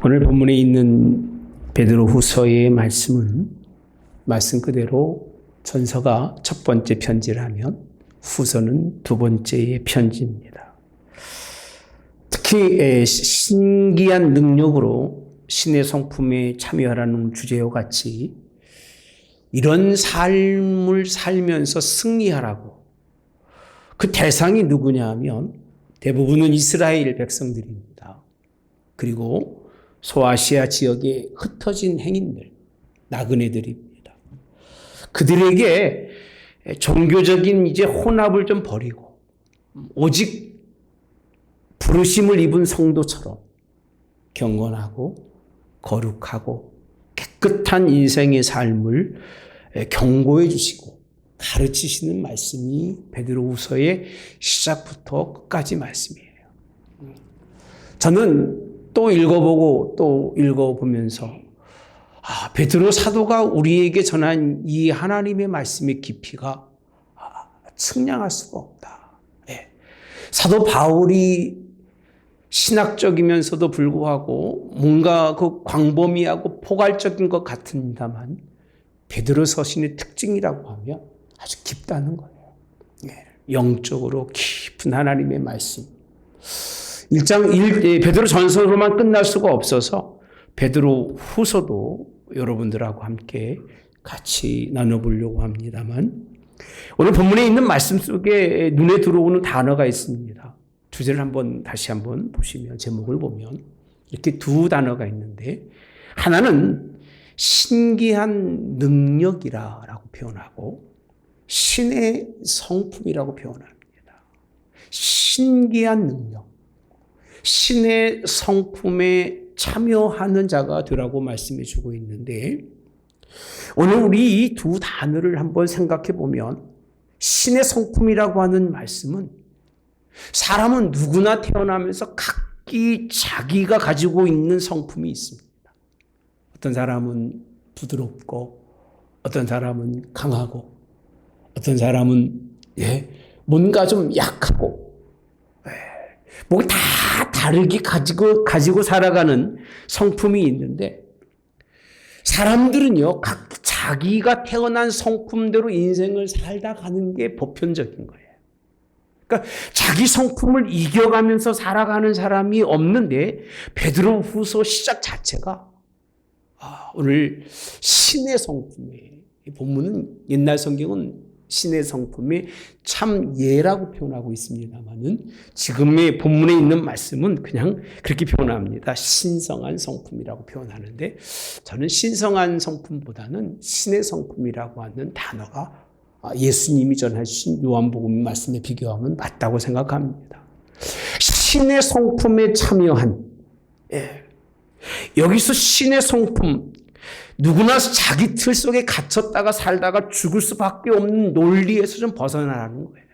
오늘 본문에 있는 베드로후서의 말씀은 말씀 그대로 전서가 첫 번째 편지라면 후서는 두 번째의 편지입니다. 특히 신기한 능력으로 신의 성품에 참여하라는 주제와 같이 이런 삶을 살면서 승리하라고, 그 대상이 누구냐 하면 대부분은 이스라엘 백성들입니다. 그리고 소아시아 지역에 흩어진 행인들, 나그네들입니다. 그들에게 종교적인 혼합을 좀 버리고 오직 부르심을 입은 성도처럼 경건하고 거룩하고 깨끗한 인생의 삶을 경고해 주시고 가르치시는 말씀이 베드로후서의 시작부터 끝까지 말씀이에요. 저는 또 읽어보고 또 읽어보면서 베드로 사도가 우리에게 전한 이 하나님의 말씀의 깊이가 측량할 수가 없다. 사도 바울이 신학적이면서도 불구하고 뭔가 그 광범위하고 포괄적인 것 같습니다만 베드로 서신의 특징이라고 하면 아주 깊다는 거예요. 영적으로 깊은 하나님의 말씀. 1장 1, 베드로 전서로만 끝날 수가 없어서 베드로 후서도 여러분들하고 함께 같이 나눠보려고 합니다만, 오늘 본문에 있는 말씀 속에 눈에 들어오는 단어가 있습니다. 주제를 다시 한번 보시면, 제목을 보면 이렇게 두 단어가 있는데, 하나는 신기한 능력이라고 표현하고 신의 성품이라고 표현합니다. 신기한 능력, 신의 성품에 참여하는 자가 되라고 말씀해 주고 있는데, 오늘 우리 이 두 단어를 한번 생각해 보면, 신의 성품이라고 하는 말씀은 사람은 누구나 태어나면서 각기 자기가 가지고 있는 성품이 있습니다. 어떤 사람은 부드럽고, 어떤 사람은 강하고, 어떤 사람은 뭔가 좀 약하고, 뭔가 다 다르게 가지고 살아가는 성품이 있는데, 사람들은요, 각 자기가 태어난 성품대로 인생을 살다 가는 게 보편적인 거예요. 그러니까 자기 성품을 이겨가면서 살아가는 사람이 없는데, 베드로후서 시작 자체가 오늘 신의 성품이에요. 이 본문은, 옛날 성경은 신의 성품이 참 예라고 표현하고 있습니다만은 지금의 본문에 있는 말씀은 그냥 그렇게 표현합니다. 신성한 성품이라고 표현하는데, 저는 신성한 성품보다는 신의 성품이라고 하는 단어가 예수님이 전하신 요한복음 말씀에 비교하면 맞다고 생각합니다. 신의 성품에 참여한, 여기서 신의 성품, 누구나 자기 틀 속에 갇혔다가 살다가 죽을 수밖에 없는 논리에서 좀 벗어나라는 거예요.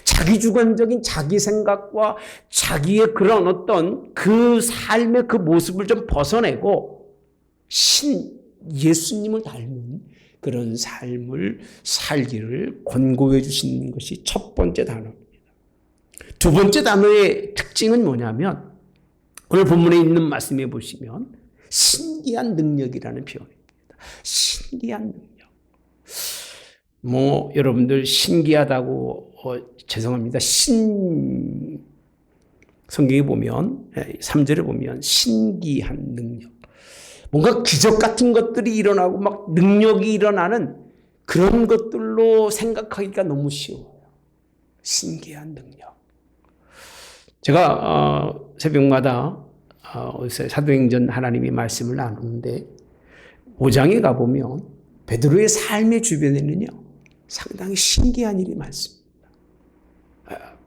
자기 주관적인 자기 생각과 자기의 그런 어떤 그 삶의 그 모습을 좀 벗어내고 예수님을 닮은 그런 삶을 살기를 권고해 주시는 것이 첫 번째 단어입니다. 두 번째 단어의 특징은 뭐냐면, 오늘 본문에 있는 말씀에 보시면 신기한 능력이라는 표현입니다. 신기한 능력. 여러분들 신기하다고, 죄송합니다. 성경에 보면, 3절에 보면 신기한 능력. 뭔가 기적 같은 것들이 일어나고 막 능력이 일어나는 그런 것들로 생각하기가 너무 쉬워요. 신기한 능력. 제가 새벽마다 사도행전 하나님의 말씀을 나누는데, 5장에 가보면 베드로의 삶의 주변에는요 상당히 신기한 일이 많습니다.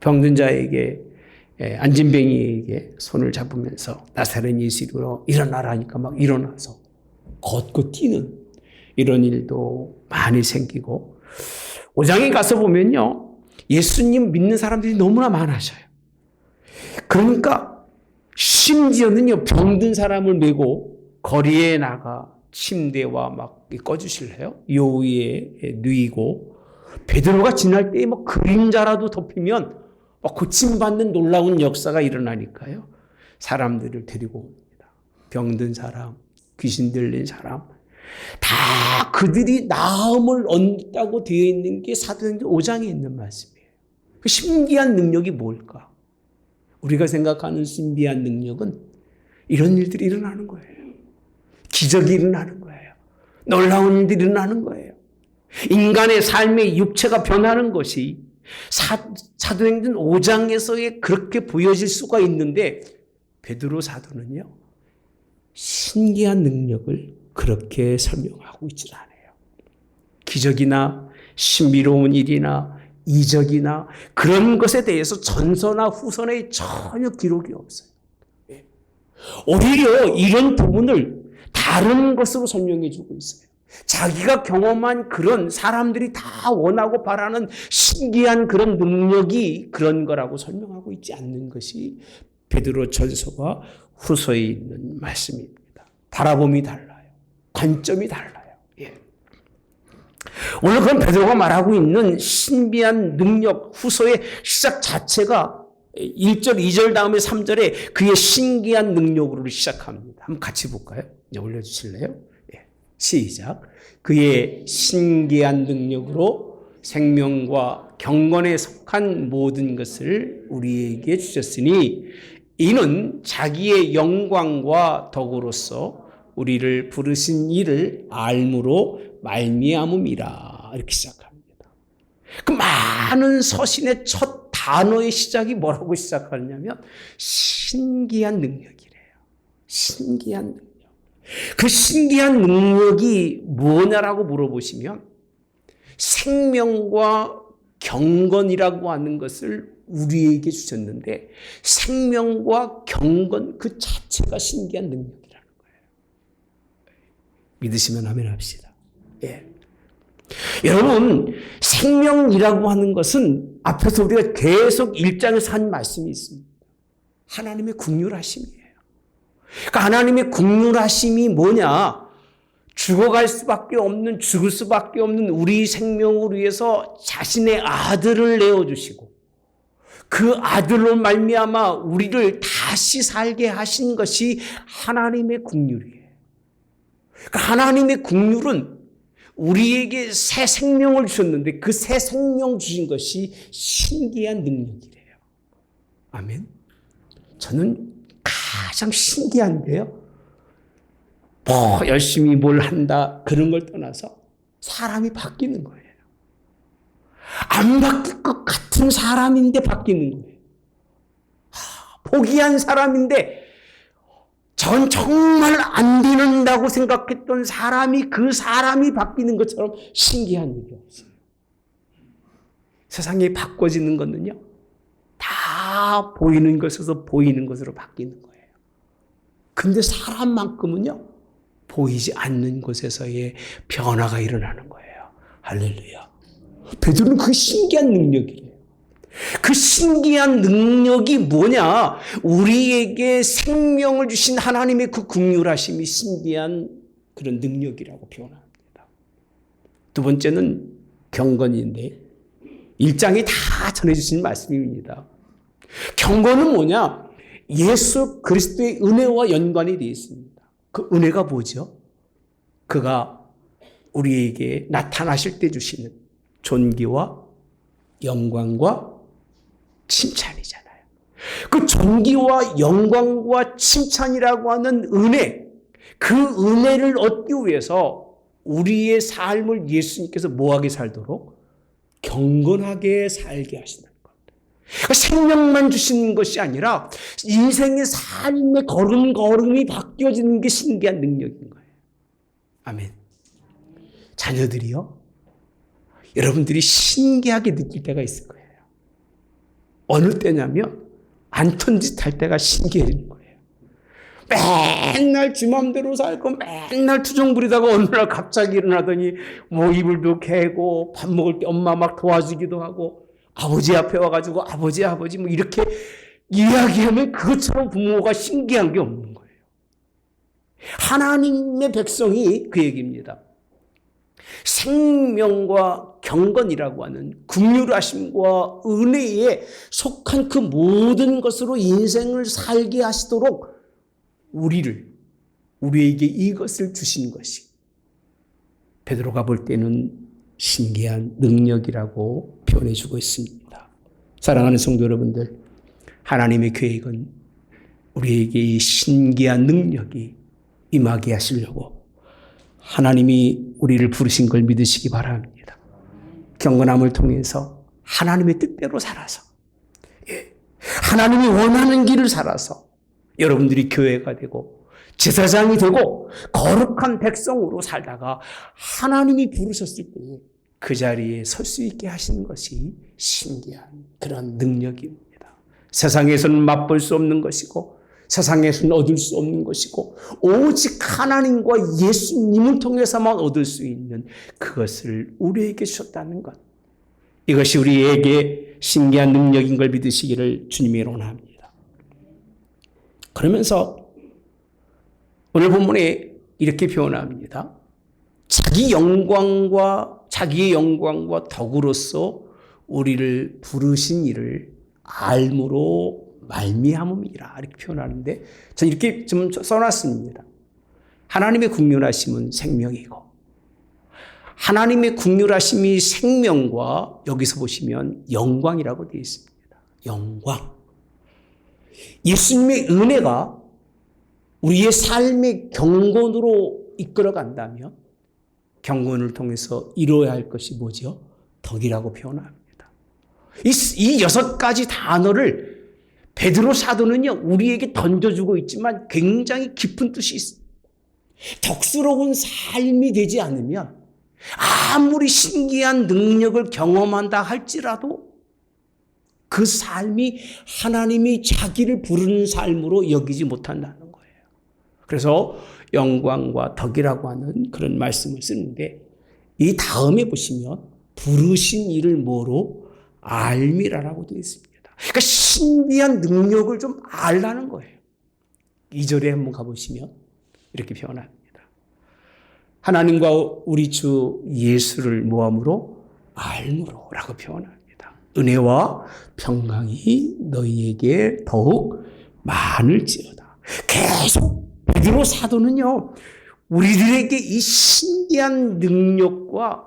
병든 자에게, 안진뱅이에게 손을 잡으면서 나사렛 예수로 일어나라 하니까 막 일어나서 걷고 뛰는 이런 일도 많이 생기고, 5장에 가서 보면요 예수님 믿는 사람들이 너무나 많아져요. 그러니까 심지어는요, 병든 사람을 메고 거리에 나가 침대와 막 꺼주실래요? 요 위에 누이고, 베드로가 지날 때에 막 그림자라도 덮이면 막 고침받는 놀라운 역사가 일어나니까요, 사람들을 데리고 옵니다. 병든 사람, 귀신 들린 사람, 다 그들이 나음을 얻다고 되어 있는 게 사도행전 5장에 있는 말씀이에요. 그 신비한 능력이 뭘까? 우리가 생각하는 신비한 능력은 이런 일들이 일어나는 거예요. 기적이 일어나는 거예요. 놀라운 일들이 일어나는 거예요. 인간의 삶의 육체가 변하는 것이 사도행전 5장에서의 그렇게 보여질 수가 있는데 베드로 사도는요, 신기한 능력을 그렇게 설명하고 있지 않아요. 기적이나 신비로운 일이나 이적이나 그런 것에 대해서 전서나 후서에 전혀 기록이 없어요. 오히려 이런 부분을 다른 것으로 설명해 주고 있어요. 자기가 경험한 그런 사람들이 다 원하고 바라는 신기한 그런 능력이 그런 거라고 설명하고 있지 않는 것이 베드로 전서와 후서에 있는 말씀입니다. 바라봄이 달라요. 관점이 달라요. 예. 오늘 그런 베드로가 말하고 있는 신비한 능력 후서의 시작 자체가 1절, 2절 다음에 3절에 그의 신기한 능력으로 시작합니다. 한번 같이 볼까요? 이제 올려주실래요? 예. 시작. 그의 신기한 능력으로 생명과 경건에 속한 모든 것을 우리에게 주셨으니 이는 자기의 영광과 덕으로서 우리를 부르신 이를 알므로 말미암음이라. 이렇게 시작합니다. 그 많은 서신의 첫 단어의 시작이 뭐라고 시작하냐면 신기한 능력이래요. 신기한 능력. 그 신기한 능력이 뭐냐라고 물어보시면 생명과 경건이라고 하는 것을 우리에게 주셨는데 생명과 경건 그 자체가 신기한 능력이라는 거예요. 믿으시면 아멘 합시다. 예. 여러분, 생명이라고 하는 것은 앞에서 우리가 계속 1장에서 한 말씀이 있습니다. 하나님의 긍휼하심이에요. 그러니까 하나님의 긍휼하심이 뭐냐? 죽어갈 수밖에 없는, 죽을 수밖에 없는 우리 생명을 위해서 자신의 아들을 내어주시고 그 아들로 말미암아 우리를 다시 살게 하신 것이 하나님의 긍휼이에요. 그러니까 하나님의 긍휼은 우리에게 새 생명을 주셨는데 그 새 생명 주신 것이 신기한 능력이래요. 아멘. 저는 가장 신기한데요. 뭐 열심히 뭘 한다 그런 걸 떠나서 사람이 바뀌는 거예요. 안 바뀔 것 같은 사람인데 바뀌는 거예요. 포기한 사람인데 전 정말 안 되는다고 생각했던 사람이 그 사람이 바뀌는 것처럼 신기한 일이 없어요. 세상이 바꿔지는 것은요, 다 보이는 것에서 보이는 것으로 바뀌는 거예요. 근데 사람만큼은요, 보이지 않는 곳에서의 변화가 일어나는 거예요. 할렐루야. 베드로는 그 신기한 능력이에요. 그 신기한 능력이 뭐냐? 우리에게 생명을 주신 하나님의 그 긍휼하심이 신비한 그런 능력이라고 표현합니다. 두 번째는 경건인데 1장이 다 전해주신 말씀입니다. 경건은 뭐냐? 예수 그리스도의 은혜와 연관이 되어 있습니다. 그 은혜가 뭐죠? 그가 우리에게 나타나실 때 주시는 존귀와 영광과 칭찬이잖아요. 그 존귀와 영광과 칭찬이라고 하는 은혜, 그 은혜를 얻기 위해서 우리의 삶을 예수님께서 뭐하게 살도록? 경건하게 살게 하신다는 것. 그러니까 생명만 주시는 것이 아니라 인생의 삶의 걸음걸음이 바뀌어지는 게 신기한 능력인 거예요. 아멘. 자녀들이요, 여러분들이 신기하게 느낄 때가 있을 거예요. 어느 때냐면 안 짓 할 때가 신기해지는 거예요. 맨날 지 맘대로 살고 맨날 투정 부리다가 어느 날 갑자기 일어나더니 뭐 이불도 개고 밥 먹을 때 엄마 막 도와주기도 하고 아버지 앞에 와가지고 아버지 뭐 이렇게 이야기하면 그것처럼 부모가 신기한 게 없는 거예요. 하나님의 백성이 그 얘기입니다. 생명과 경건이라고 하는 긍휼하심과 은혜에 속한 그 모든 것으로 인생을 살게 하시도록 우리를 우리에게 이것을 주신 것이 베드로가 볼 때는 신기한 능력이라고 표현해주고 있습니다. 사랑하는 성도 여러분들, 하나님의 계획은 우리에게 이 신기한 능력이 임하게 하시려고 하나님이 우리를 부르신 걸 믿으시기 바랍니다. 경건함을 통해서 하나님의 뜻대로 살아서, 하나님이 원하는 길을 살아서 여러분들이 교회가 되고 제사장이 되고 거룩한 백성으로 살다가 하나님이 부르셨을 때 그 자리에 설 수 있게 하시는 것이 신기한 그런 능력입니다. 세상에서는 맛볼 수 없는 것이고 세상에서는 얻을 수 없는 것이고 오직 하나님과 예수님을 통해서만 얻을 수 있는 그것을 우리에게 주셨다는 것, 이것이 우리에게 신기한 능력인 걸 믿으시기를 주님이 원합니다. 그러면서 오늘 본문에 이렇게 표현합니다. 자기의 영광과 덕으로서 우리를 부르신 이를 알므로 말미암음이라 이렇게 표현하는데, 저는 이렇게 좀 써놨습니다. 하나님의 긍휼하심은 생명이고, 하나님의 긍휼하심이 생명과, 여기서 보시면 영광이라고 되어 있습니다. 영광. 예수님의 은혜가 우리의 삶의 경건으로 이끌어간다면 경건을 통해서 이루어야 할 것이 뭐죠? 덕이라고 표현합니다. 이 6가지 단어를 베드로 사도는요, 우리에게 던져주고 있지만 굉장히 깊은 뜻이 있습니다. 덕스러운 삶이 되지 않으면 아무리 신기한 능력을 경험한다 할지라도 그 삶이 하나님이 자기를 부르는 삶으로 여기지 못한다는 거예요. 그래서 영광과 덕이라고 하는 그런 말씀을 쓰는데, 이 다음에 보시면 부르신 이를 뭐로? 알미라라고 되어 있습니다. 그러니까 신비한 능력을 좀 알라는 거예요. 2절에 한번 가보시면 이렇게 표현합니다. 하나님과 우리 주 예수를 뭐함으로? 알므로 라고 표현합니다. 은혜와 평강이 너희에게 더욱 많을지어다. 계속 베드로 사도는요, 우리들에게 이 신기한 능력과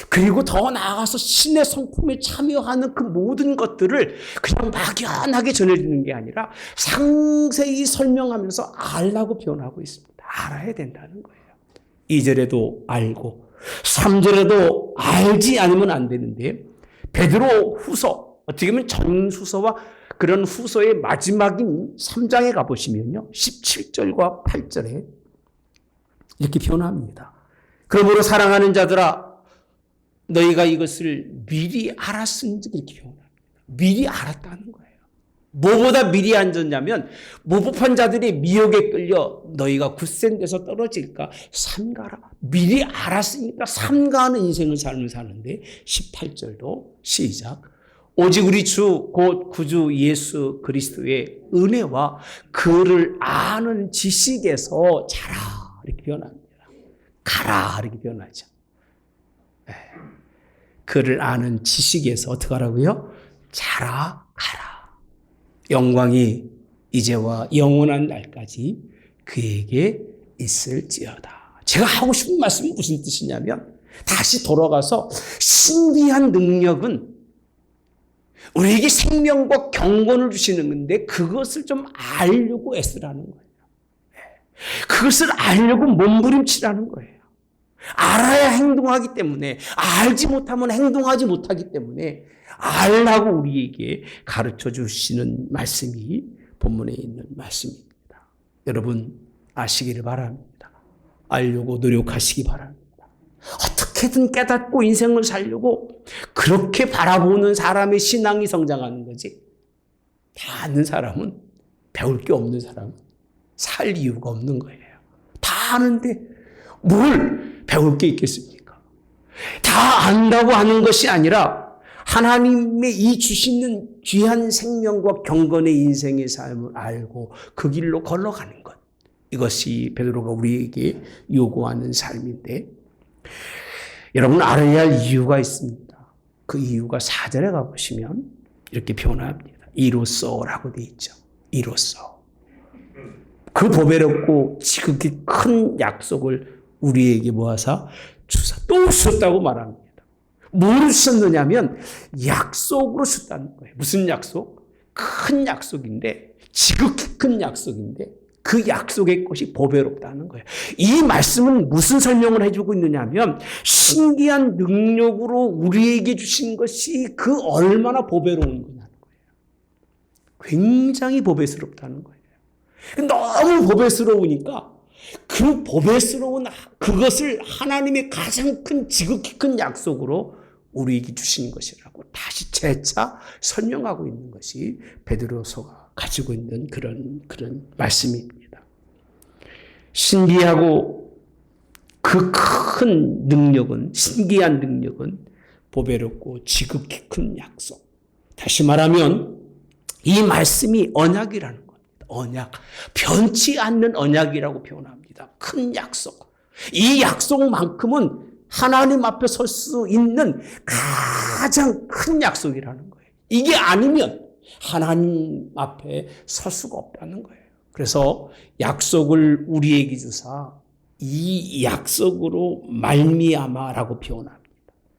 그리고 더 나아가서 신의 성품에 참여하는 그 모든 것들을 그냥 막연하게 전해주는 게 아니라 상세히 설명하면서 알라고 표현하고 있습니다. 알아야 된다는 거예요. 2절에도 알고 3절에도 알지 않으면 안 되는데, 베드로 후서, 어떻게 보면 전후서와 그런 후서의 마지막인 3장에 가보시면요, 17절과 8절에 이렇게 표현합니다. 그러므로 사랑하는 자들아, 너희가 이것을 미리 알았은지, 이렇게 표현합니다. 미리 알았다는 거예요. 뭐보다 미리 앉았냐면, 모법한 자들이 미혹에 끌려 너희가 굳센 데서 떨어질까 삼가라. 미리 알았으니까 삼가하는 인생을 삶을 사는데, 18절도 시작. 오직 우리 주 곧 구주 예수 그리스도의 은혜와 그를 아는 지식에서 자라 이렇게 표현합니다. 가라 이렇게 표현하죠. 그를 아는 지식에서 어떻게 하라고요? 자라 가라. 영광이 이제와 영원한 날까지 그에게 있을지어다. 제가 하고 싶은 말씀이 무슨 뜻이냐면, 다시 돌아가서 신비한 능력은 우리에게 생명과 경건을 주시는 건데 그것을 좀 알려고 애쓰라는 거예요. 그것을 알려고 몸부림치라는 거예요. 알아야 행동하기 때문에, 알지 못하면 행동하지 못하기 때문에 알라고 우리에게 가르쳐 주시는 말씀이 본문에 있는 말씀입니다. 여러분 아시기를 바랍니다. 알려고 노력하시기 바랍니다. 어떻게든 깨닫고 인생을 살려고 그렇게 바라보는 사람의 신앙이 성장하는 거지, 다 아는 사람은, 배울 게 없는 사람은 살 이유가 없는 거예요. 다 아는데 뭘 배울 게 있겠습니까? 다 안다고 하는 것이 아니라 하나님의 이 주시는 귀한 생명과 경건의 인생의 삶을 알고 그 길로 걸어가는 것, 이것이 베드로가 우리에게 요구하는 삶인데, 여러분 알아야 할 이유가 있습니다. 그 이유가 4절에 가보시면 이렇게 표현합니다. 이로써라고 되어 있죠. 이로써. 그 보배롭고 지극히 큰 약속을 우리에게 모아서 주사 또 주셨다고 말합니다. 뭐로 주셨느냐면 약속으로 주셨다는 거예요. 무슨 약속? 큰 약속인데, 지극히 큰 약속인데 그 약속의 것이 보배롭다는 거예요. 이 말씀은 무슨 설명을 해주고 있느냐면 신기한 능력으로 우리에게 주신 것이 그 얼마나 보배로운 거냐는 거예요. 굉장히 보배스럽다는 거예요. 너무 보배스러우니까 그 보배스러운 그것을 하나님의 가장 큰 지극히 큰 약속으로 우리에게 주신 것이라고 다시 재차 설명하고 있는 것이 베드로서가 가지고 있는 그런 말씀입니다. 신기하고 그 큰 능력은, 신기한 능력은 보배롭고 지극히 큰 약속. 다시 말하면 이 말씀이 언약이라는 겁니다. 언약. 변치 않는 언약이라고 표현합니다. 큰 약속. 이 약속만큼은 하나님 앞에 설 수 있는 가장 큰 약속이라는 거예요. 이게 아니면 하나님 앞에 설 수가 없다는 거예요. 그래서 약속을 우리에게 주사 이 약속으로 말미암아라고 표현합니다.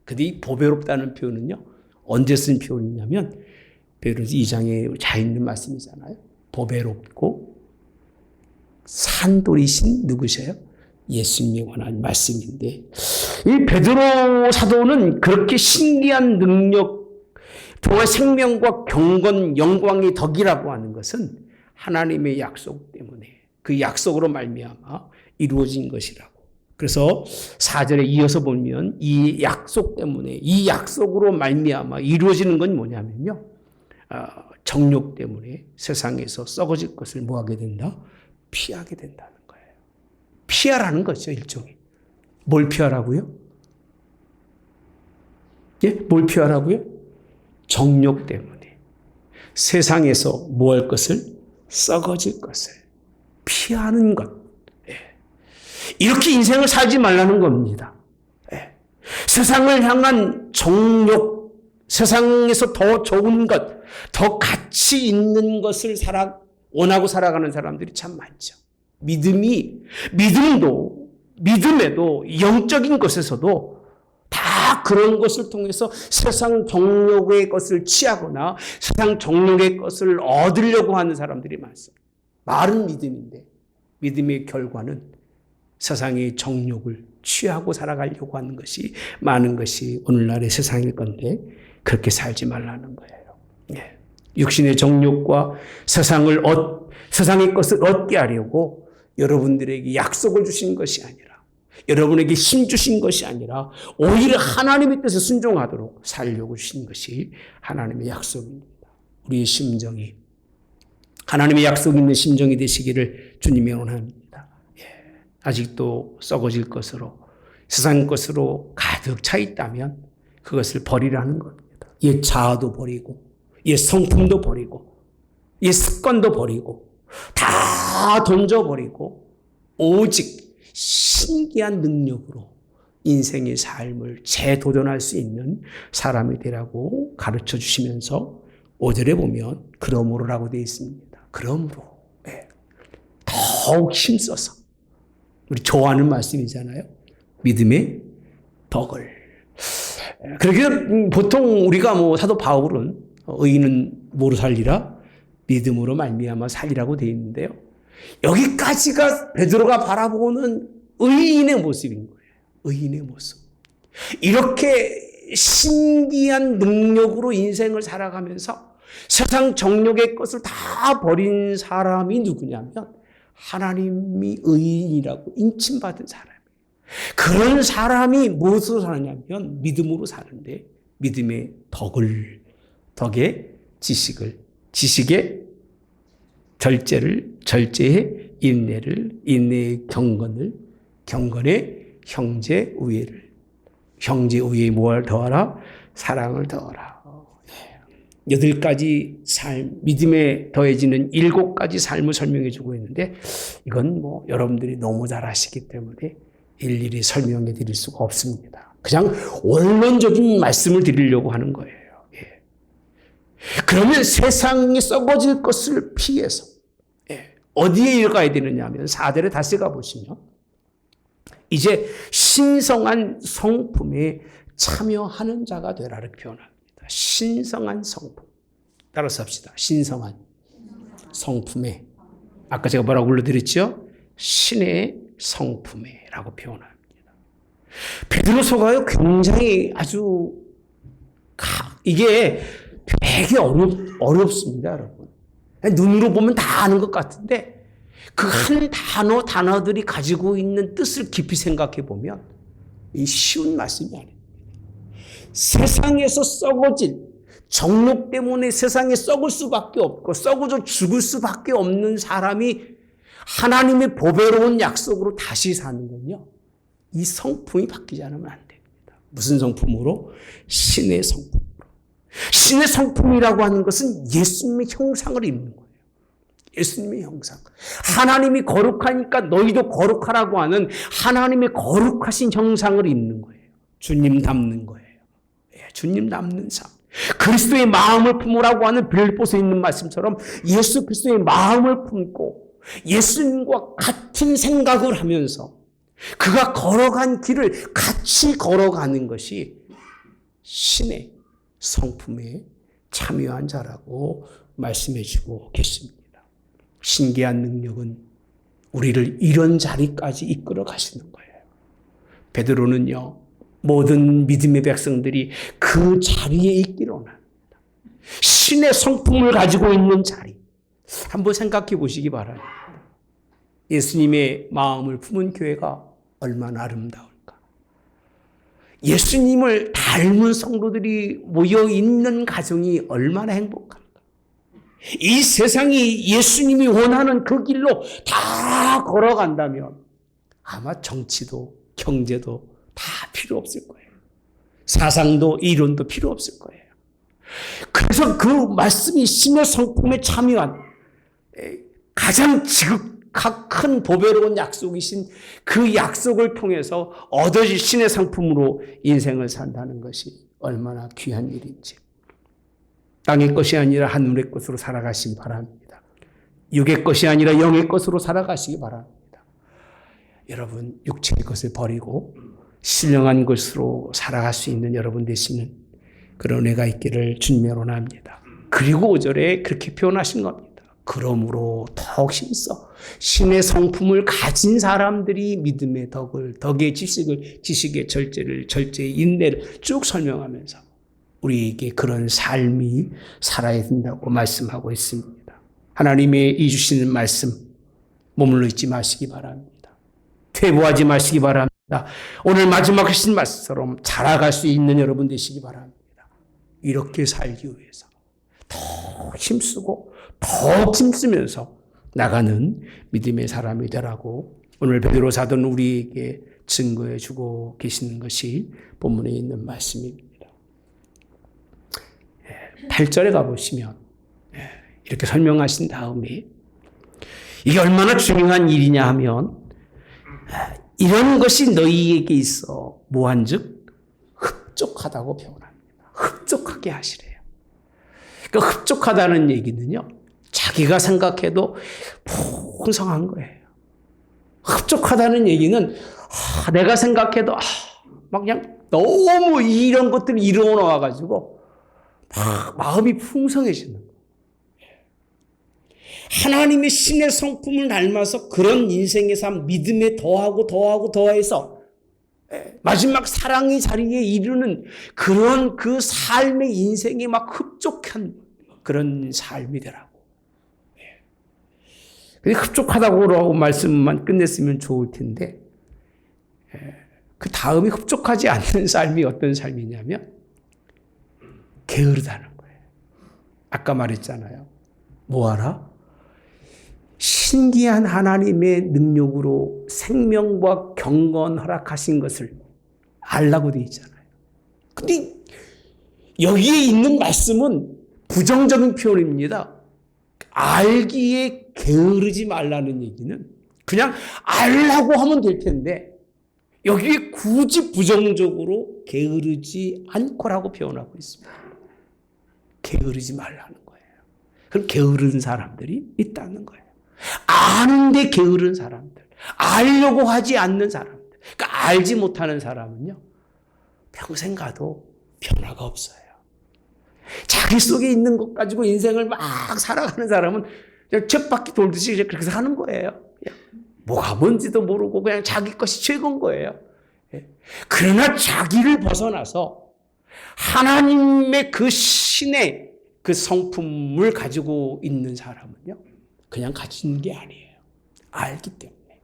근데 이 보배롭다는 표현은요, 언제 쓴 표현이냐면 베드로서 2장에 잘 있는 말씀이잖아요. 보배롭고 산돌이신 누구세요? 예수님에 관한 말씀인데, 이 베드로 사도는 그렇게 신기한 능력, 또한 생명과 경건, 영광의 덕이라고 하는 것은 하나님의 약속 때문에, 그 약속으로 말미암아 이루어진 것이라고. 그래서 4절에 이어서 보면 이 약속 때문에, 이 약속으로 말미암아 이루어지는 건 뭐냐면요, 정욕 때문에 세상에서 썩어질 것을 뭐하게 된다? 피하게 된다는 거예요. 피하라는 거죠, 일종의. 뭘 피하라고요? 예? 뭘 피하라고요? 정욕 때문에 세상에서 뭐 할 것을? 썩어질 것을 피하는 것. 예. 이렇게 인생을 살지 말라는 겁니다. 예. 세상을 향한 정욕, 세상에서 더 좋은 것, 더 가치 있는 것을 원하고 살아가는 사람들이 참 많죠. 믿음에도 영적인 것에서도 다 그런 것을 통해서 세상 정욕의 것을 취하거나 세상 정욕의 것을 얻으려고 하는 사람들이 많습니다. 말은 믿음인데 믿음의 결과는 세상의 정욕을 취하고 살아가려고 하는 것이 많은 것이 오늘날의 세상일 건데 그렇게 살지 말라는 거예요. 예. 육신의 정욕과 세상의 것을 얻게 하려고 여러분들에게 약속을 주신 것이 아니라, 여러분에게 힘 주신 것이 아니라 오히려 하나님의 뜻에 순종하도록 살려고 주신 것이 하나님의 약속입니다. 우리의 심정이 하나님의 약속 있는 심정이 되시기를 주님의 원합니다. 예. 아직도 썩어질 것으로, 세상 것으로 가득 차 있다면 그것을 버리라는 겁니다. 옛 자아도 버리고, 옛 성품도 버리고, 옛 습관도 버리고, 다 던져버리고 오직 신기한 능력으로 인생의 삶을 재도전할 수 있는 사람이 되라고 가르쳐 주시면서 5절에 보면 그러므로라고 되어 있습니다. 그러므로. 네. 더욱 힘써서, 우리 좋아하는 말씀이잖아요. 믿음의 덕을. 그렇게 보통 우리가 사도 바울은 의인은 뭐로 살리라? 믿음으로 말미암아 살리라고 되어 있는데요. 여기까지가 베드로가 바라보는 의인의 모습인 거예요. 의인의 모습. 이렇게 신기한 능력으로 인생을 살아가면서 세상 정욕의 것을 다 버린 사람이 누구냐면 하나님이 의인이라고 인칭받은 사람이에요. 그런 사람이 무엇으로 사느냐면 믿음으로 사는데, 믿음의 덕의 지식의 절제의 인내를, 인내의 경건의 형제 우애에 무엇을 더하라? 사랑을 더하라. 8가지 삶, 믿음에 더해지는 7가지 삶을 설명해 주고 있는데, 이건 여러분들이 너무 잘 아시기 때문에 일일이 설명해 드릴 수가 없습니다. 그냥 원론적인 말씀을 드리려고 하는 거예요. 그러면 세상이 썩어질 것을 피해서, 어디에 읽어야 되느냐 하면 4절에 다시 가보시면 이제 신성한 성품에 참여하는 자가 되라 이렇게 표현합니다. 신성한 성품. 따라서 합시다. 신성한 성품에. 아까 제가 뭐라고 불러드렸죠? 신의 성품에라고 표현합니다. 베드로서가요 굉장히 아주 이게 되게 어렵습니다, 여러분. 눈으로 보면 다 아는 것 같은데 그 한 단어들이 가지고 있는 뜻을 깊이 생각해 보면 이 쉬운 말씀이 아닙니다. 세상에서 썩어질 정욕 때문에 세상에 썩을 수밖에 없고 썩어져 죽을 수밖에 없는 사람이 하나님의 보배로운 약속으로 다시 사는 건요. 이 성품이 바뀌지 않으면 안 됩니다. 무슨 성품으로? 신의 성품으로. 신의 성품이라고 하는 것은 예수님의 형상을 입는 거예요. 예수님의 형상. 하나님이 거룩하니까 너희도 거룩하라고 하는 하나님의 거룩하신 형상을 입는 거예요. 주님 닮는 거예요. 주님 닮는 삶. 그리스도의 마음을 품으라고 하는 빌립보서에 있는 말씀처럼 예수 그리스도의 마음을 품고 예수님과 같은 생각을 하면서 그가 걸어간 길을 같이 걸어가는 것이 신의 성품에 참여한 자라고 말씀해 주고 계십니다. 신기한 능력은 우리를 이런 자리까지 이끌어 가시는 거예요. 베드로는요, 모든 믿음의 백성들이 그 자리에 있기를 원합니다. 신의 성품을 가지고 있는 자리. 한번 생각해 보시기 바랍니다. 예수님의 마음을 품은 교회가 얼마나 아름다울까. 예수님을 닮은 성도들이 모여 있는 가정이 얼마나 행복할까. 이 세상이 예수님이 원하는 그 길로 다 걸어간다면 아마 정치도 경제도 다 필요 없을 거예요. 사상도 이론도 필요 없을 거예요. 그래서 그 말씀이 신의 성품에 참여한 가장 지극한 큰 보배로운 약속이신 그 약속을 통해서 얻어질 신의 상품으로 인생을 산다는 것이 얼마나 귀한 일인지. 땅의 것이 아니라 하늘의 것으로 살아가시기 바랍니다. 육의 것이 아니라 영의 것으로 살아가시기 바랍니다. 여러분, 육체의 것을 버리고 신령한 것으로 살아갈 수 있는 여러분 되시는 그런 애가 있기를 주님의 원합니다. 그리고 5절에 그렇게 표현하신 겁니다. 그러므로 더욱 힘써 신의 성품을 가진 사람들이 믿음의 덕의 지식의 절제의 인내를 쭉 설명하면서 우리에게 그런 삶이 살아야 된다고 말씀하고 있습니다. 하나님의 이 주시는 말씀 머물러 있지 마시기 바랍니다. 퇴보하지 마시기 바랍니다. 오늘 마지막 하신 말씀처럼 자라갈 수 있는 여러분 되시기 바랍니다. 이렇게 살기 위해서 더 힘쓰고 더 힘쓰면서 나가는 믿음의 사람이 되라고 오늘 베드로 사도는 우리에게 증거해 주고 계시는 것이 본문에 있는 말씀입니다. 8절에 가보시면 이렇게 설명하신 다음에 이게 얼마나 중요한 일이냐 하면 이런 것이 너희에게 있어 뭐한즉 흡족하다고 표현합니다. 흡족하게 하시래요. 그러니까 흡족하다는 얘기는요. 자기가 생각해도 풍성한 거예요. 흡족하다는 얘기는 내가 생각해도 막 그냥 너무 이런 것들이 이루어 나와가지고 마음이 풍성해지는 거예요. 하나님의 신의 성품을 닮아서 그런 인생의 삶, 믿음에 더해서 마지막 사랑의 자리에 이르는 그런 그 삶의 인생이 막 흡족한 그런 삶이 되라고. 근데 흡족하다고 말씀만 끝냈으면 좋을 텐데 그 다음에 흡족하지 않는 삶이 어떤 삶이냐면 게으르다는 거예요. 아까 말했잖아요. 뭐하라? 신기한 하나님의 능력으로 생명과 경건 허락하신 것을 알라고 되어 있잖아요. 근데 여기에 있는 말씀은 부정적인 표현입니다. 알기에 게으르지 말라는 얘기는 그냥 알라고 하면 될 텐데 여기에 굳이 부정적으로 게으르지 않고라고 표현하고 있습니다. 게으르지 말라는 거예요. 그럼 게으른 사람들이 있다는 거예요. 아는데 게으른 사람들, 알려고 하지 않는 사람들, 그러니까 알지 못하는 사람은요, 평생 가도 변화가 없어요. 자기 속에 있는 것 가지고 인생을 막 살아가는 사람은 그냥 쳇바퀴 돌듯이 그렇게 사는 거예요. 뭐가 뭔지도 모르고 그냥 자기 것이 최고인 거예요. 그러나 자기를 벗어나서 하나님의 그 신의 그 성품을 가지고 있는 사람은요, 그냥 가지는 게 아니에요. 알기 때문에.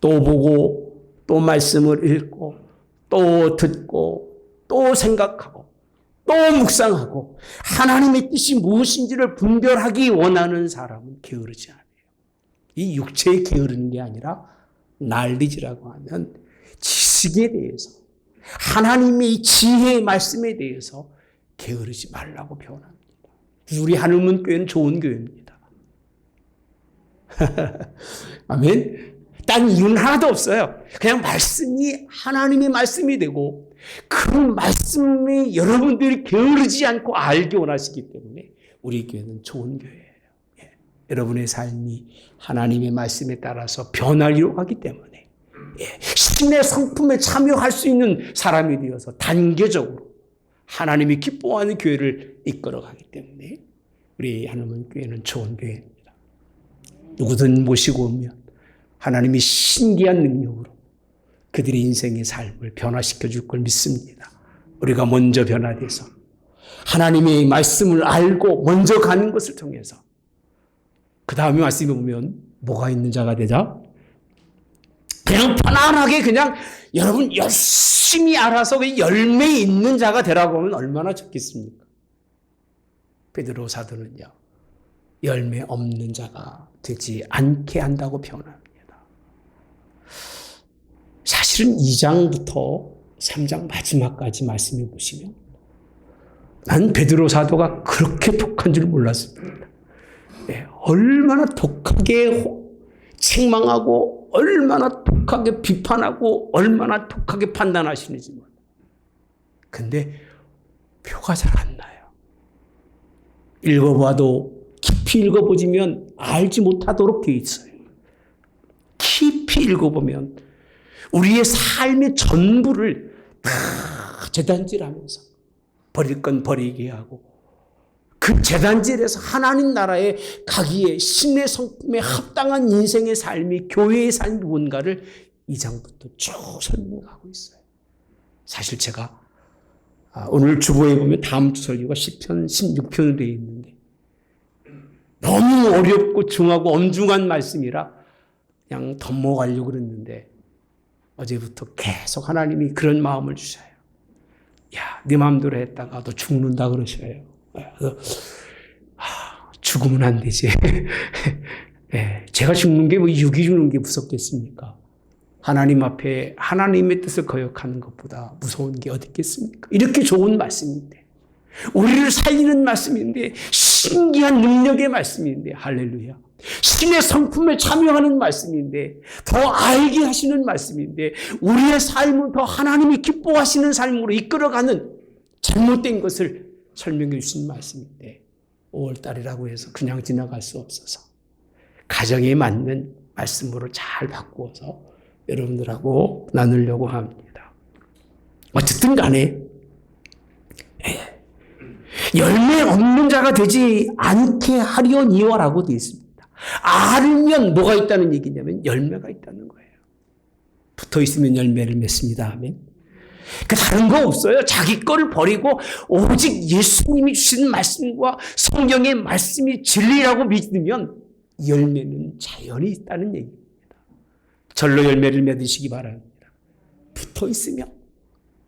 또 보고, 또 말씀을 읽고, 또 듣고, 또 생각하고, 또 묵상하고, 하나님의 뜻이 무엇인지를 분별하기 원하는 사람은 게으르지 않아요. 이 육체에 게으르는 게 아니라 날리지라고 하면 지식에 대해서, 하나님의 지혜의 말씀에 대해서 게으르지 말라고 표현합니다. 우리 하늘문 교회는 좋은 교회입니다. 아멘. 딴 이유는 하나도 없어요. 그냥 말씀이 하나님의 말씀이 되고 그 말씀이 여러분들이 게으르지 않고 알기 원하시기 때문에 우리 교회는 좋은 교회예요. 여러분의 삶이 하나님의 말씀에 따라서 변하리로 하기 때문에 신의 성품에 참여할 수 있는 사람이 되어서 단계적으로 하나님이 기뻐하는 교회를 이끌어가기 때문에 우리 하나님 교회는 좋은 교회입니다. 누구든 모시고 오면 하나님이 신기한 능력으로 그들의 인생의 삶을 변화시켜 줄 걸 믿습니다. 우리가 먼저 변화돼서 하나님의 말씀을 알고 먼저 가는 것을 통해서 그 다음에 말씀해 보면 뭐가 있는 자가 되자? 그냥 편안하게 그냥 여러분 열심히 알아서 열매 있는 자가 되라고 하면 얼마나 좋겠습니까? 베드로 사도는요, 열매 없는 자가 되지 않게 한다고 표현합니다. 사실은 2장부터 3장 마지막까지 말씀해 보시면 난 베드로 사도가 그렇게 독한 줄 몰랐습니다. 얼마나 독하게 책망하고 얼마나 독하게 비판하고 얼마나 독하게 판단하시는지 몰라요. 근데 표가 잘 안 나요. 읽어봐도 깊이 읽어보시면 알지 못하도록 되어 있어요. 깊이 읽어보면 우리의 삶의 전부를 다 재단질하면서 버릴 건 버리게 하고 그 재단질에서 하나님 나라에 가기에 신의 성품에 합당한 인생의 삶이 교회의 삶이 뭔가를 2장부터 쭉 설명하고 있어요. 사실 제가 오늘 주보에 보면 다음 주 설교가 10편, 16편으로 되어 있는데 너무 어렵고 중하고 엄중한 말씀이라 그냥 덤먹으려고 그랬는데 어제부터 계속 하나님이 그런 마음을 주셔요. 야, 네 마음대로 했다가 너 죽는다 그러셔요. 그래서 죽으면 안 되지. 제가 죽는 게 뭐 육이 죽는 게 무섭겠습니까? 하나님 앞에 하나님의 뜻을 거역하는 것보다 무서운 게 어디 있겠습니까? 이렇게 좋은 말씀인데, 우리를 살리는 말씀인데, 신기한 능력의 말씀인데, 할렐루야. 신의 성품에 참여하는 말씀인데, 더 알게 하시는 말씀인데, 우리의 삶을 더 하나님이 기뻐하시는 삶으로 이끌어가는 잘못된 것을 설명해 주신 말씀인데 5월달이라고 해서 그냥 지나갈 수 없어서 가정에 맞는 말씀으로 잘 바꾸어서 여러분들하고 나누려고 합니다. 어쨌든 간에 열매 없는 자가 되지 않게 하려니와라고 되어 있습니다. 알면 뭐가 있다는 얘기냐면 열매가 있다는 거예요. 붙어 있으면 열매를 맺습니다. 아멘. 그 다른 거 없어요. 자기 거를 버리고 오직 예수님이 주신 말씀과 성경의 말씀이 진리라고 믿으면 열매는 자연히 있다는 얘기입니다. 절로 열매를 맺으시기 바랍니다. 붙어 있으면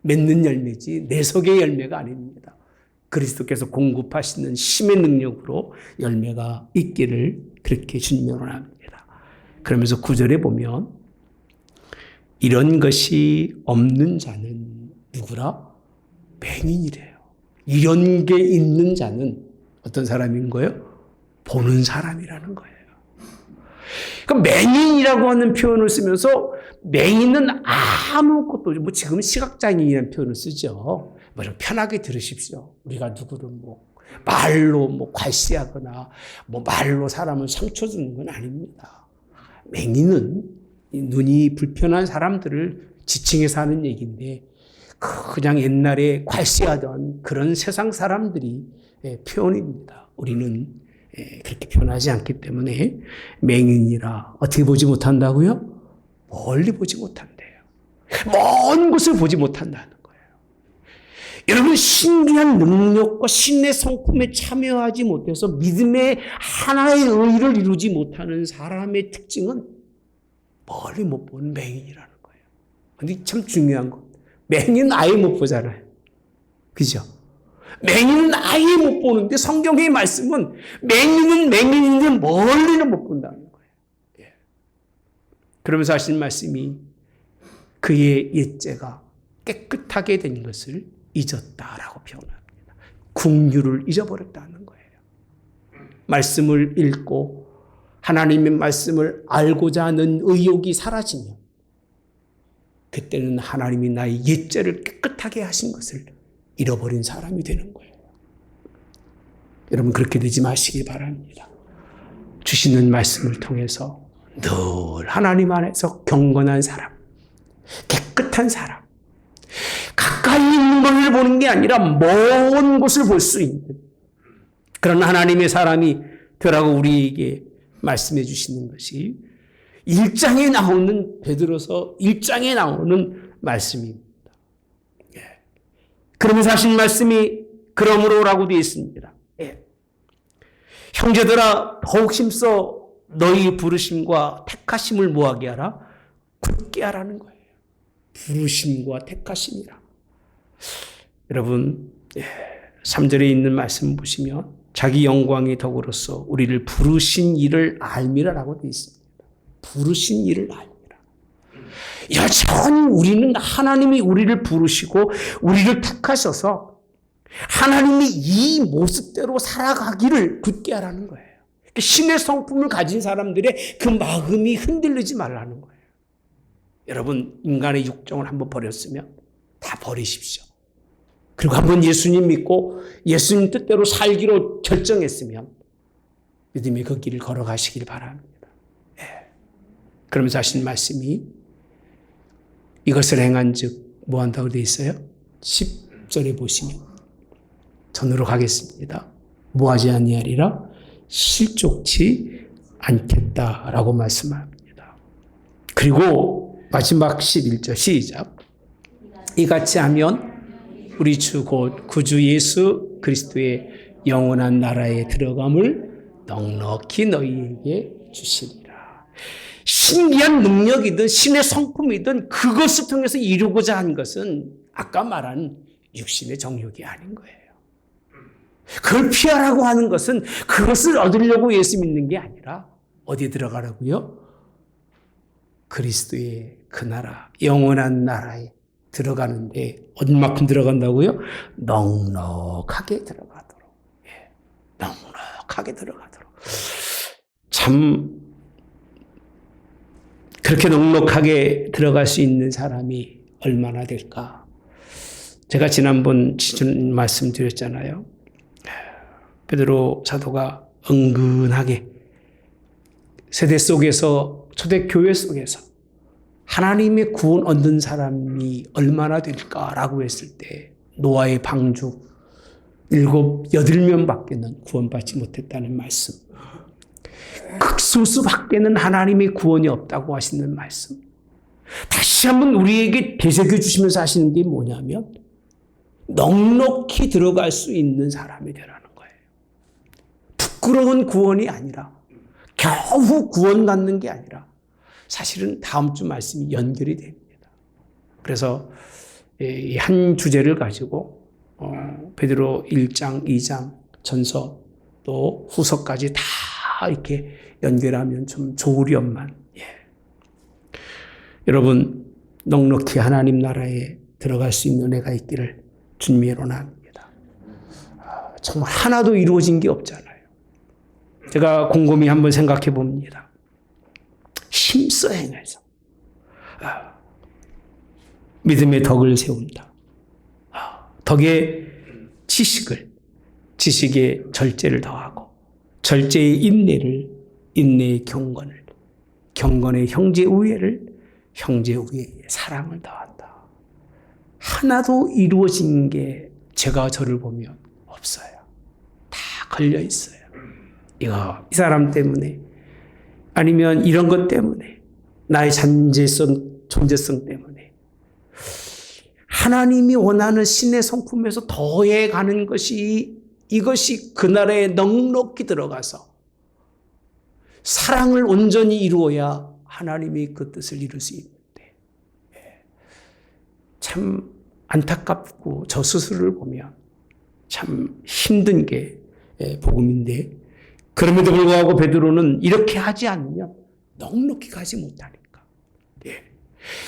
맺는 열매지 내석의 열매가 아닙니다. 그리스도께서 공급하시는 힘의 능력으로 열매가 있기를 그렇게 주님을 합니다. 그러면서 9절에 보면 이런 것이 없는 자는 누구라? 맹인이래요. 이런 게 있는 자는 어떤 사람인 거예요? 보는 사람이라는 거예요. 그러니까 맹인이라고 하는 표현을 쓰면서 맹인은 아무것도, 뭐 지금 시각장애인이라는 표현을 쓰죠. 뭐 편하게 들으십시오. 우리가 누구를 말로 과시하거나 말로 사람을 상처 주는 건 아닙니다. 맹인은 눈이 불편한 사람들을 지칭해서 하는 얘기인데 그냥 옛날에 괄시하던 그런 세상 사람들이 표현입니다. 우리는 그렇게 표현하지 않기 때문에 맹인이라 어떻게 보지 못한다고요? 멀리 보지 못한대요. 먼 곳을 보지 못한다는 거예요. 여러분, 신기한 능력과 신의 성품에 참여하지 못해서 믿음의 하나의 의를 이루지 못하는 사람의 특징은 멀리 못 보는 맹인이라는 거예요. 근데 참 중요한 건 맹인은 아예 못 보잖아요. 그죠? 맹인은 아예 못 보는데 성경의 말씀은 맹인은 맹인인데 멀리는 못 본다는 거예요. 예. 그러면서 하신 말씀이 그의 옛죄가 깨끗하게 된 것을 잊었다라고 표현합니다. 긍휼을 잊어버렸다는 거예요. 말씀을 읽고 하나님의 말씀을 알고자 하는 의욕이 사라지면 그때는 하나님이 나의 옛죄를 깨끗하게 하신 것을 잃어버린 사람이 되는 거예요. 여러분, 그렇게 되지 마시기 바랍니다. 주시는 말씀을 통해서 늘 하나님 안에서 경건한 사람, 깨끗한 사람, 가까이 있는 것을 보는 게 아니라 먼 곳을 볼 수 있는 그런 하나님의 사람이 되라고 우리에게 말씀해 주시는 것이 1장에 나오는, 베드로서 1장에 나오는 말씀입니다. 예. 그러면서 하신 말씀이 그러므로라고 되어 있습니다. 예. 형제들아, 더욱 힘써 너희 부르심과 택하심을 뭐하게 하라? 굳게 하라는 거예요. 부르심과 택하심이라. 여러분, 3절에 있는 말씀 보시면 자기 영광이 덕으로서 우리를 부르신 이를 알미라라고 되어 있습니다. 부르신 이를 알미라. 여전히 우리는 하나님이 우리를 부르시고 우리를 택하셔서 하나님이 이 모습대로 살아가기를 굳게 하라는 거예요. 신의 성품을 가진 사람들의 그 마음이 흔들리지 말라는 거예요. 여러분, 인간의 육정을 한번 버렸으면 다 버리십시오. 그리고 한번 예수님 믿고 예수님 뜻대로 살기로 결정했으면 믿음의 그 길을 걸어가시길 바랍니다. 예. 그러면서 하신 말씀이 이것을 행한 즉 뭐 한다고 되어 있어요? 10절에 보시면 전으로 가겠습니다. 뭐 하지 아니하리라? 실족치 않겠다라고 말씀합니다. 그리고 마지막 11절 시작. 이같이 하면 우리 주 곧 구주 예수 그리스도의 영원한 나라에 들어감을 넉넉히 너희에게 주시리라. 신기한 능력이든 신의 성품이든 그것을 통해서 이루고자 한 것은 아까 말한 육신의 정욕이 아닌 거예요. 그걸 피하라고 하는 것은 그것을 얻으려고 예수 믿는 게 아니라 어디에 들어가라고요? 그리스도의 그 나라, 영원한 나라에 들어가는데 얼마큼 들어간다고요? 넉넉하게 들어가도록. 예, 넉넉하게 들어가도록. 참 그렇게 넉넉하게 들어갈 수 있는 사람이 얼마나 될까? 제가 지난번 말씀드렸잖아요. 베드로 사도가 은근하게 세대 속에서, 초대교회 속에서 하나님의 구원 얻는 사람이 얼마나 될까라고 했을 때 노아의 방주 7, 8명밖에는 구원받지 못했다는 말씀. 극소수밖에는 하나님의 구원이 없다고 하시는 말씀. 다시 한번 우리에게 되새겨 주시면서 하시는 게 뭐냐면 넉넉히 들어갈 수 있는 사람이 되라는 거예요. 부끄러운 구원이 아니라 겨우 구원받는 게 아니라 사실은 다음 주 말씀이 연결이 됩니다. 그래서 이 한 주제를 가지고 베드로 1장, 2장, 전서 또 후서까지 다 이렇게 연결하면 좀 좋으련만. 예. 여러분, 넉넉히 하나님 나라에 들어갈 수 있는 은혜가 있기를 주님의 원합니다. 정말 하나도 이루어진 게 없잖아요. 제가 곰곰이 한번 생각해 봅니다. 힘써 행해서 믿음의 덕을 세운다. 덕에 지식에 절제를 더하고 절제의 인내를, 인내의 경건을, 경건의 형제 우애를 형제 우애에 사랑을 더한다. 하나도 이루어진 게 제가 저를 보면 없어요. 다 걸려 있어요. 이 사람 때문에, 아니면 이런 것 때문에, 나의 존재성 때문에. 하나님이 원하는 신의 성품에서 더해가는 이것이 그 나라에 넉넉히 들어가서 사랑을 온전히 이루어야 하나님이 그 뜻을 이룰 수 있는데, 참 안타깝고 저 스스로를 보면 참 힘든 게 복음인데, 그럼에도 불구하고 베드로는 이렇게 하지 않으면 넉넉히 가지 못하니까,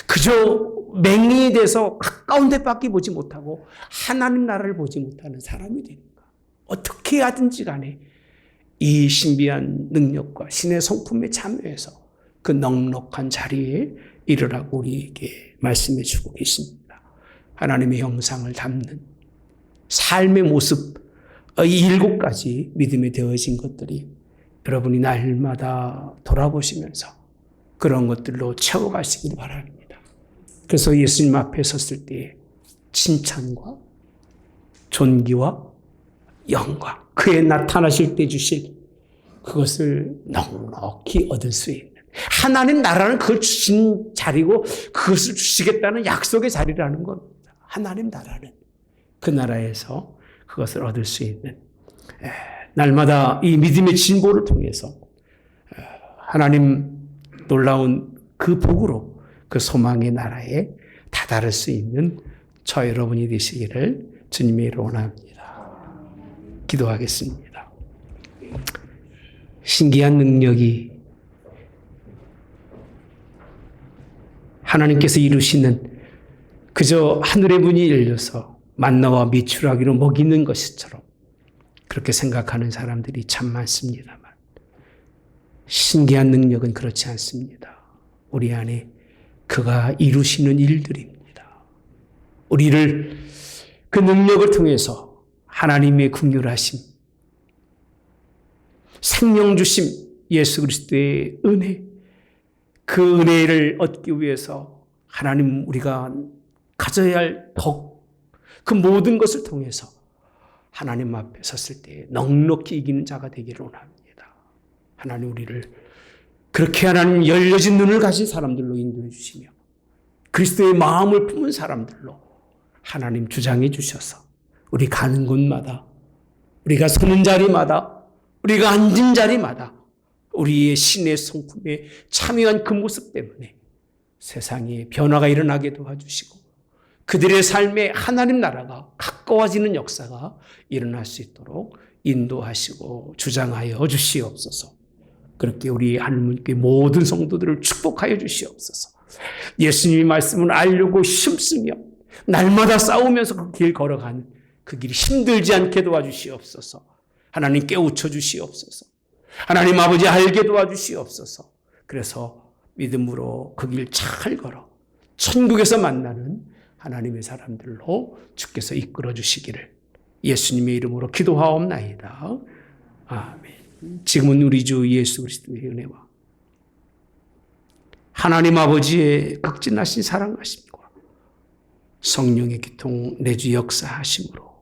그저 맹인이 돼서 가까운 데밖에 보지 못하고 하나님 나라를 보지 못하는 사람이 되니까, 어떻게 하든지 간에 이 신비한 능력과 신의 성품에 참여해서 그 넉넉한 자리에 이르라고 우리에게 말씀해 주고 계십니다. 하나님의 형상을 담는 삶의 모습, 이 7가지 믿음에 되어진 것들이 여러분이 날마다 돌아보시면서 그런 것들로 채워가시길 바랍니다. 그래서 예수님 앞에 섰을 때 칭찬과 존귀와 영광, 그에 나타나실 때 주실 그것을 넉넉히 얻을 수 있는, 하나님 나라는 그걸 주신 자리고 그것을 주시겠다는 약속의 자리라는 겁니다. 하나님 나라는 그 나라에서 그것을 얻을 수 있는, 날마다 이 믿음의 진보를 통해서 하나님 놀라운 그 복으로 그 소망의 나라에 다다를 수 있는 저 여러분이 되시기를 주님의 이름으로 원합니다. 기도하겠습니다. 신기한 능력이 하나님께서 이루시는, 그저 하늘의 문이 열려서 만나와 미추라기로 먹이는 것처럼 그렇게 생각하는 사람들이 참 많습니다만, 신기한 능력은 그렇지 않습니다. 우리 안에 그가 이루시는 일들입니다. 우리를 그 능력을 통해서 하나님의 긍휼하심, 생명 주심, 예수 그리스도의 은혜, 그 은혜를 얻기 위해서 하나님 우리가 가져야 할 덕, 그 모든 것을 통해서 하나님 앞에 섰을 때 넉넉히 이기는 자가 되기를 원합니다. 하나님 우리를 그렇게 하나님 열려진 눈을 가진 사람들로 인도해 주시며 그리스도의 마음을 품은 사람들로 하나님 주장해 주셔서 우리 가는 곳마다, 우리가 서는 자리마다, 우리가 앉은 자리마다 우리의 신의 성품에 참여한 그 모습 때문에 세상에 변화가 일어나게 도와주시고 그들의 삶에 하나님 나라가 가까워지는 역사가 일어날 수 있도록 인도하시고 주장하여 주시옵소서. 그렇게 우리 하늘문교회 모든 성도들을 축복하여 주시옵소서. 예수님의 말씀을 알려고 힘쓰며 날마다 싸우면서 그 길 걸어가는 그 길이 힘들지 않게 도와주시옵소서. 하나님 깨우쳐 주시옵소서. 하나님 아버지 알게 도와주시옵소서. 그래서 믿음으로 그 길 잘 걸어 천국에서 만나는 하나님의 사람들로 주께서 이끌어 주시기를 예수님의 이름으로 기도하옵나이다. 아멘. 지금은 우리 주 예수 그리스도의 은혜와 하나님 아버지의 극진하신 사랑하심과 성령의 기통 내주 역사하심으로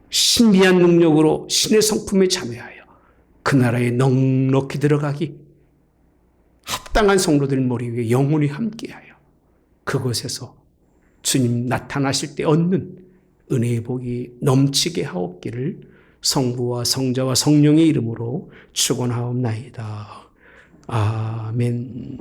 신비한 능력으로 신의 성품에 참여하여 그 나라에 넉넉히 들어가기 합당한 성도들 머리 위에 영원히 함께하여 그곳에서 주님 나타나실 때 얻는 은혜의 복이 넘치게 하옵기를 성부와 성자와 성령의 이름으로 축원하옵나이다. 아멘.